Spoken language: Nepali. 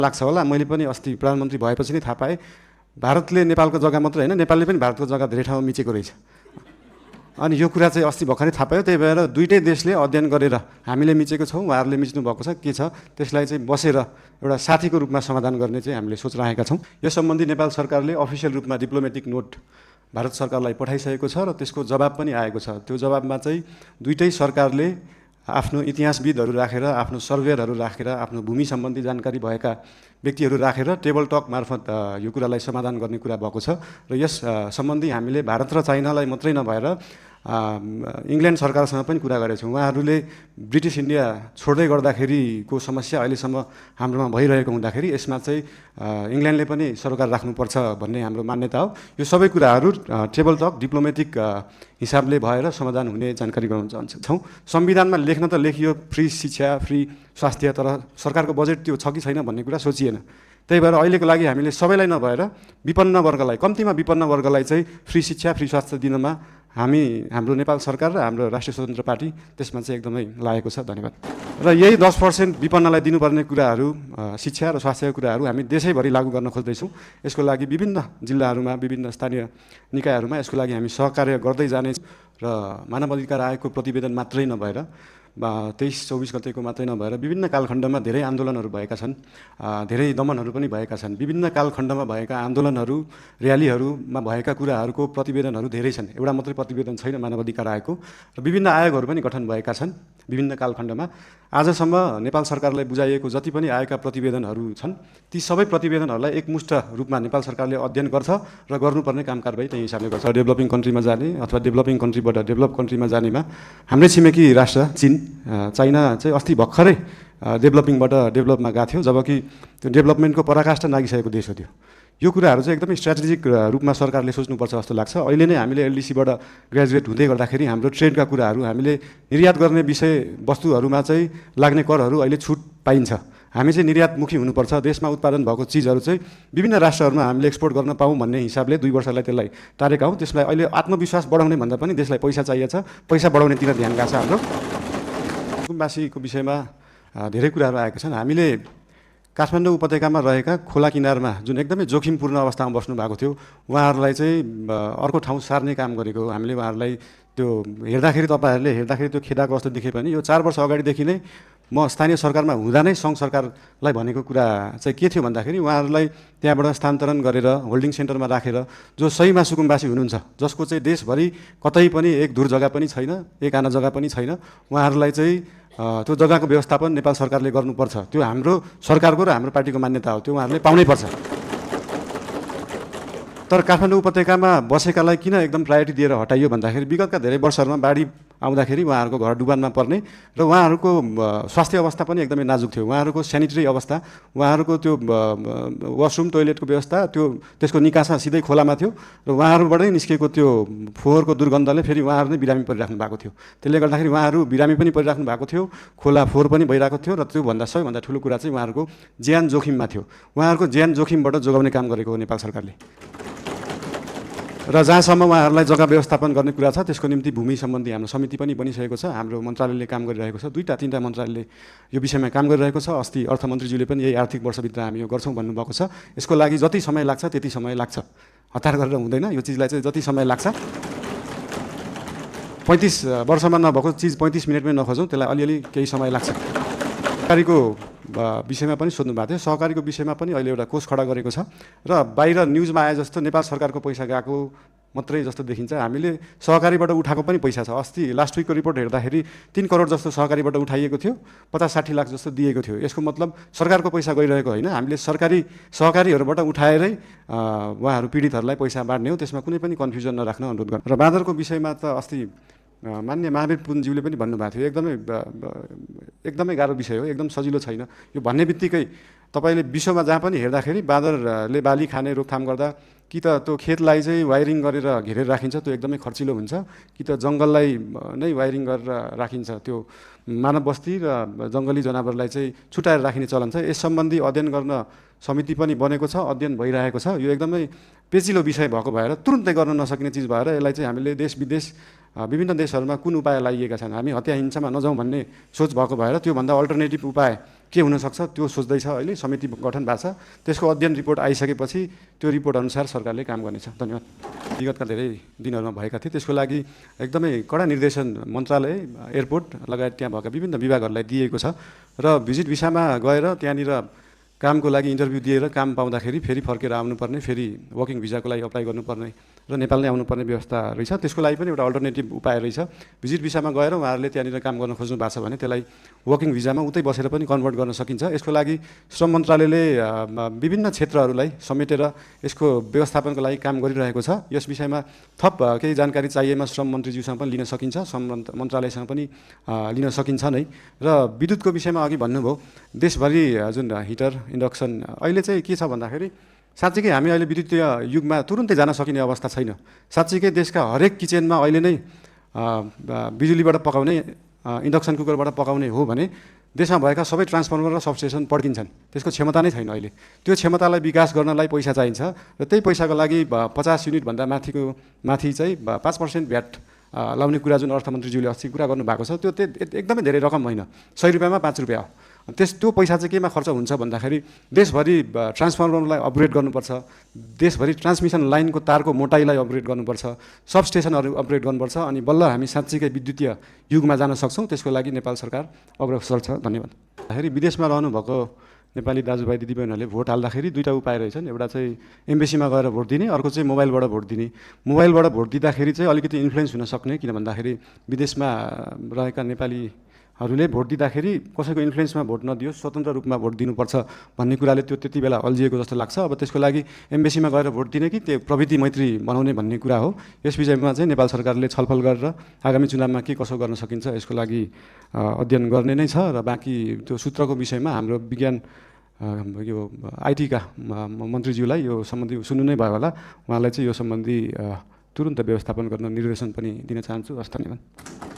लाग्छ होला। मैले पनि अस्ति प्रधानमन्त्री भएपछि नै थाहा पाएँ भारतले नेपालको जग्गा मात्र होइन नेपालले पनि भारतको जग्गा धेरै ठाउँमा मिचेको रहेछ। अनि यो कुरा चाहिँ अस्ति भर्खरै थाहा पायो। त्यही भएर दुईटै देशले अध्ययन गरेर हामीले मिचेको छौँ उहाँहरूले मिच्नु भएको छ के छ त्यसलाई चाहिँ बसेर एउटा साथीको रूपमा समाधान गर्ने चाहिँ हामीले सोचिरहेका छौँ। यस सम्बन्धी नेपाल सरकारले अफिसियल रूपमा डिप्लोमेटिक नोट भारत सरकारलाई पठाइसकेको छ र त्यसको जवाब पनि आएको छ। त्यो जवाबमा चाहिँ दुईटै सरकारले आफ्नो इतिहासविदहरू राखेर आफ्नो सर्वेयरहरू राखेर आफ्नो भूमि सम्बन्धी जानकारी भएका व्यक्तिहरू राखेर टेबल टक मार्फत यो कुरालाई समाधान गर्ने कुरा भएको छ। र यस सम्बन्धी हामीले भारत र चाइनालाई मात्रै नभएर इङ्ल्यान्ड सरकारसँग पनि कुरा गरेका छौँ। उहाँहरूले ब्रिटिस इन्डिया छोड्दै गर्दाखेरिको समस्या अहिलेसम्म हाम्रोमा भइरहेको हुँदाखेरि यसमा चाहिँ इङ्ल्यान्डले पनि सरोकार राख्नुपर्छ भन्ने हाम्रो मान्यता हो। यो सबै कुराहरू टेबल टक डिप्लोमेटिक हिसाबले भएर समाधान हुने जानकारी गराउन चाहन्छौँ। संविधानमा लेख्न त लेखियो फ्री शिक्षा फ्री स्वास्थ्य, तर सरकारको बजेट त्यो छ कि छैन भन्ने कुरा सोचिएन। त्यही भएर अहिलेको लागि हामीले सबैलाई नभएर विपन्न वर्गलाई कम्तीमा विपन्न वर्गलाई चाहिँ फ्री शिक्षा फ्री स्वास्थ्य दिनमा हाम्रो नेपाल सरकार र हाम्रो राष्ट्रिय स्वतन्त्र पार्टी त्यसमा चाहिँ एकदमै लागेको छ। धन्यवाद। र यही 10% विपन्नलाई दिनुपर्ने कुराहरू शिक्षा र स्वास्थ्यको कुराहरू हामी देशैभरि लागू गर्न खोज्दैछौँ। यसको लागि विभिन्न जिल्लाहरूमा विभिन्न स्थानीय निकायहरूमा यसको लागि हामी सहकार्य गर्दै जानेछौँ। र मानव अधिकार आयोगको प्रतिवेदन मात्रै नभएर 23-24 गतेको मात्रै नभएर विभिन्न कालखण्डमा धेरै आन्दोलनहरू भएका छन्, धेरै दमनहरू पनि भएका छन्। विभिन्न कालखण्डमा भएका आन्दोलनहरू र्यालीहरूमा भएका कुराहरूको प्रतिवेदनहरू धेरै छन्। एउटा मात्रै प्रतिवेदन छैन मानव अधिकार आयोगको। र विभिन्न आयोगहरू पनि गठन भएका छन् विभिन्न कालखण्डमा। आजसम्म नेपाल सरकारलाई बुझाइएको जति पनि आएका प्रतिवेदनहरू छन् ती सबै प्रतिवेदनहरूलाई एकमुष्ट रूपमा नेपाल सरकारले अध्ययन गर्छ र गर्नुपर्ने काम कारबाही त्यही हिसाबले गर्छ। डेभलपिङ कन्ट्रीमा जाने अथवा डेभलपिङ कन्ट्रीबाट डेभलप कन्ट्रीमा जानेमा हाम्रै छिमेकी राष्ट्र चाइना चाहिँ अस्ति भर्खरै डेभलपिङबाट डेभलपमा गएको थियो, जबकि त्यो डेभलपमेन्टको पराकाष्ठा नागिसकेको देश हो त्यो। यो कुराहरू चाहिँ एकदमै स्ट्राटेजिक रूपमा सरकारले सोच्नुपर्छ जस्तो लाग्छ। अहिले नै हामीले एलडिसीबाट ग्रेजुएट हुँदै गर्दाखेरि हाम्रो ट्रेडका कुराहरू हामीले निर्यात गर्ने विषय वस्तुहरूमा चाहिँ लाग्ने करहरू अहिले छुट पाइन्छ। हामी चाहिँ निर्यातमुखी हुनुपर्छ। देशमा उत्पादन भएको चिजहरू चाहिँ विभिन्न राष्ट्रहरूमा हामीले एक्सपोर्ट गर्न पाऊँ भन्ने हिसाबले 2 वर्षलाई त्यसलाई टारेका हौँ। त्यसलाई अहिले आत्मविश्वास बढाउने भन्दा पनि देशलाई पैसा चाहिएको छ, पैसा बढाउनेतिर ध्यान गएको छ हाम्रो। कुम्बासीको विषयमा धेरै कुराहरू आएका छन्। हामीले काठमाडौँ उपत्यकामा रहेका खोला किनारमा जुन एकदमै जोखिमपूर्ण अवस्थामा बस्नु भएको थियो उहाँहरूलाई चाहिँ अर्को ठाउँ सार्ने काम गरेको हामीले। उहाँहरूलाई त्यो हेर्दाखेरि तपाईँहरूले हेर्दाखेरि त्यो खेदाको अवस्था देखे पनि यो 4 वर्ष अगाडिदेखि नै म स्थानीय सरकारमा हुँदा नै सङ्घ सरकारलाई भनेको कुरा चाहिँ के थियो भन्दाखेरि उहाँहरूलाई त्यहाँबाट स्थानान्तरण गरेर होल्डिङ सेन्टरमा राखेर जो सहीमा सुकुम्बासी हुनुहुन्छ, जसको चाहिँ देशभरि कतै पनि एक धुर जग्गा पनि छैन, एक आना जग्गा पनि छैन, उहाँहरूलाई चाहिँ त्यो जग्गाको व्यवस्थापन नेपाल सरकारले गर्नुपर्छ। त्यो हाम्रो सरकारको र हाम्रो पार्टीको मान्यता हो, त्यो उहाँहरूले पाउनै पर्छ। तर काठमाडौँ उपत्यकामा बसेकालाई किन एकदम प्रायोरिटी दिएर हटाइयो भन्दाखेरि विगतका धेरै वर्षहरूमा बाढी आउँदाखेरि उहाँहरूको घर डुबानमा पर्ने र उहाँहरूको स्वास्थ्य अवस्था पनि एकदमै नाजुक थियो। उहाँहरूको सेनिटरी अवस्था, उहाँहरूको त्यो वासरुम टोइलेटको व्यवस्था त्यो त्यसको निकासा सिधै खोलामा थियो र उहाँहरूबाटै निस्केको त्यो फोहोरको दुर्गन्धले फेरि उहाँहरू नै बिरामी परिराख्नु भएको थियो। त्यसले गर्दाखेरि उहाँहरू बिरामी पनि परिराख्नु भएको थियो, खोला फोहोर पनि भइरहेको थियो र त्योभन्दा सबैभन्दा ठुलो कुरा चाहिँ उहाँहरूको ज्यान जोखिममा थियो। उहाँहरूको ज्यान जोखिमबाट जोगाउने काम गरेको हो नेपाल सरकारले। र जहाँसम्म उहाँहरूलाई जग्गा व्यवस्थापन गर्ने कुरा छ त्यसको निम्ति भूमि सम्बन्धी हाम्रो समिति पनि बनिसकेको छ। हाम्रो मन्त्रालयले काम गरिरहेको छ, 2-3 मन्त्रालयले यो विषयमा काम गरिरहेको छ। अस्ति अर्थमन्त्रीज्यूले पनि यही आर्थिक वर्षभित्र हामी यो गर्छौँ भन्नुभएको छ। यसको लागि जति समय लाग्छ त्यति समय लाग्छ, हतार गरेर हुँदैन। यो चिजलाई चाहिँ जति समय लाग्छ 35 वर्षमा नभएको चिज 35 मिनटमै नखोजौँ, त्यसलाई अलिअलि केही समय लाग्छ। सहकारीको विषयमा पनि सोध्नु भएको थियो। सहकारीको विषयमा पनि अहिले एउटा कोष खडा गरेको छ र बाहिर न्युजमा आए जस्तो नेपाल सरकारको पैसा गएको मात्रै जस्तो देखिन्छ। हामीले सहकारीबाट उठाएको पनि पैसा छ। अस्ति लास्ट विकको रिपोर्ट हेर्दाखेरि 3 करोड जस्तो सहकारीबाट उठाइएको थियो, 50-60 लाख जस्तो दिएको थियो। यसको मतलब सरकारको पैसा गइरहेको होइन, हामीले सहकारीहरूबाट उठाएरै उहाँहरू पीडितहरूलाई पैसा बाँड्ने हो। त्यसमा कुनै पनि कन्फ्युजन नराख्न अनुरोध गर्नु। र बाँदरको विषयमा त अस्ति मान्य महावीर पुनज्यूले पनि भन्नुभएको थियो एकदमै गाह्रो विषय हो, एकदम सजिलो छैन। यो भन्ने बित्तिकै तपाईँले विश्वमा जहाँ पनि हेर्दाखेरि बाँदरले बाली खाने रोकथाम गर्दा कि त त्यो खेतलाई चाहिँ वायरिङ गरेर घेरेर राखिन्छ, त्यो एकदमै खर्चिलो हुन्छ, कि त जङ्गललाई नै वायरिङ गरेर राखिन्छ, त्यो मानव बस्ती र जङ्गली जनावरलाई चाहिँ छुट्याएर राखिने चलन छ। यस सम्बन्धी अध्ययन गर्न समिति पनि बनेको छ, अध्ययन भइरहेको छ। यो एकदमै पेचिलो विषय भएको भएर तुरुन्तै गर्न नसकिने चिज भएर यसलाई चाहिँ हामीले देश विदेश विभिन्न देशहरूमा कुन उपाय लागिएका छन्, हामी हत्या हिंसामा नजाउँ भन्ने सोच भएको भएर त्योभन्दा अल्टरनेटिभ उपाय के हुनसक्छ त्यो सोच्दैछ अहिले, समिति गठन भएको छ। त्यसको अध्ययन रिपोर्ट आइसकेपछि त्यो रिपोर्ट अनुसार सरकारले काम गर्नेछ। धन्यवाद। विगतका धेरै दिनहरूमा भएका थिए, त्यसको लागि एकदमै कडा निर्देशन मन्त्रालय, एयरपोर्ट लगायत त्यहाँ भएका विभिन्न विभागहरूलाई दिएको छ र भिजिट भिसामा गएर त्यहाँनिर कामको लागि इन्टरभ्यू दिएर काम पाउँदाखेरि फेरि फर्केर आउनुपर्ने, फेरि वर्किङ भिजाको लागि अप्लाई गर्नुपर्ने र नेपाल नै आउनुपर्ने व्यवस्था रहेछ। त्यसको लागि पनि एउटा अल्टरनेटिभ उपाय रहेछ। भिजिट भिसामा गएर उहाँहरूले त्यहाँनिर काम गर्न खोज्नु भएको छ भने त्यसलाई वर्किङ भिजामा उतै बसेर पनि कन्भर्ट गर्न सकिन्छ। यसको लागि श्रम मन्त्रालयले विभिन्न क्षेत्रहरूलाई समेटेर यसको व्यवस्थापनको लागि काम गरिरहेको छ। यस विषयमा थप केही जानकारी चाहिएमा श्रम मन्त्रीज्यूसँग पनि लिन सकिन्छ, श्रम मन्त्रालयसँग पनि लिन सकिन्छ नै। र विद्युतको विषयमा अघि भन्नुभयो, देशभरि जुन हिटर इन्डक्सन अहिले चाहिँ के छ भन्दाखेरि साँच्चीकै हामी अहिले विद्युतीय युगमा तुरुन्तै जान सकिने अवस्था छैन। साँच्चीकै देशका हरेक किचनमा अहिले नै बिजुलीबाट पकाउने, इन्डक्सन कुकरबाट पकाउने हो भने देशमा भएका सबै ट्रान्सफर्मर र सबस्टेसन पड्किन्छन्। त्यसको क्षमता नै छैन अहिले। त्यो क्षमतालाई विकास गर्नलाई पैसा चाहिन्छ र त्यही पैसाको लागि 50 युनिटभन्दा माथि चाहिँ 5% भ्याट लाउने कुरा जुन अर्थमन्त्रीज्यूले अस्ति कुरा गर्नुभएको छ, त्यो एकदमै धेरै रकम होइन। 100 रुपियाँमा 5 रुपियाँ हो। त्यो पैसा चाहिँ केमा खर्च हुन्छ भन्दाखेरि देशभरि ट्रान्सफर्मरलाई अपग्रेड गर्नुपर्छ, देशभरि ट्रान्समिसन लाइनको तारको मोटाइलाई अपग्रेड गर्नुपर्छ, सबस्टेसनहरू अपग्रेड गर्नुपर्छ, अनि बल्ल हामी साँच्चीकै विद्युतीय युगमा जान सक्छौँ। त्यसको लागि नेपाल सरकार अग्रसर छ। धन्यवाद। विदेशमा रहनुभएको नेपाली दाजुभाइ दिदीबहिनीहरूले भोट हाल्दाखेरि दुईवटा उपाय रहेछन्। एउटा चाहिँ एम्बेसीमा गएर भोट दिने, अर्को चाहिँ मोबाइलबाट भोट दिने। मोबाइलबाट भोट दिँदाखेरि चाहिँ अलिकति इन्फ्लुएन्स हुन सक्ने, किन भन्दाखेरि विदेशमा रहेका नेपालीहरूले भोट दिँदाखेरि कसैको इन्फ्लुएन्समा भोट नदियोस्, स्वतन्त्र रूपमा भोट दिनुपर्छ भन्ने कुराले त्यो त्यति बेला अल्झिएको जस्तो लाग्छ। अब त्यसको लागि एम्बेसीमा गएर भोट दिने कि त्यो प्रविधि मैत्री बनाउने भन्ने कुरा हो। यस विषयमा चाहिँ नेपाल सरकारले छलफल गरेर आगामी चुनावमा के कसो गर्न सकिन्छ यसको लागि अध्ययन गर्ने नै छ। र बाँकी त्यो सूत्रको विषयमा हाम्रो विज्ञान यो आइटीका मन्त्रीज्यूलाई यो सम्बन्धी सुन्नु नै भयो होला। उहाँलाई चाहिँ यो सम्बन्धी तुरुन्त व्यवस्थापन गर्न निर्देशन पनि दिन चाहन्छु। हस्, धन्यवाद।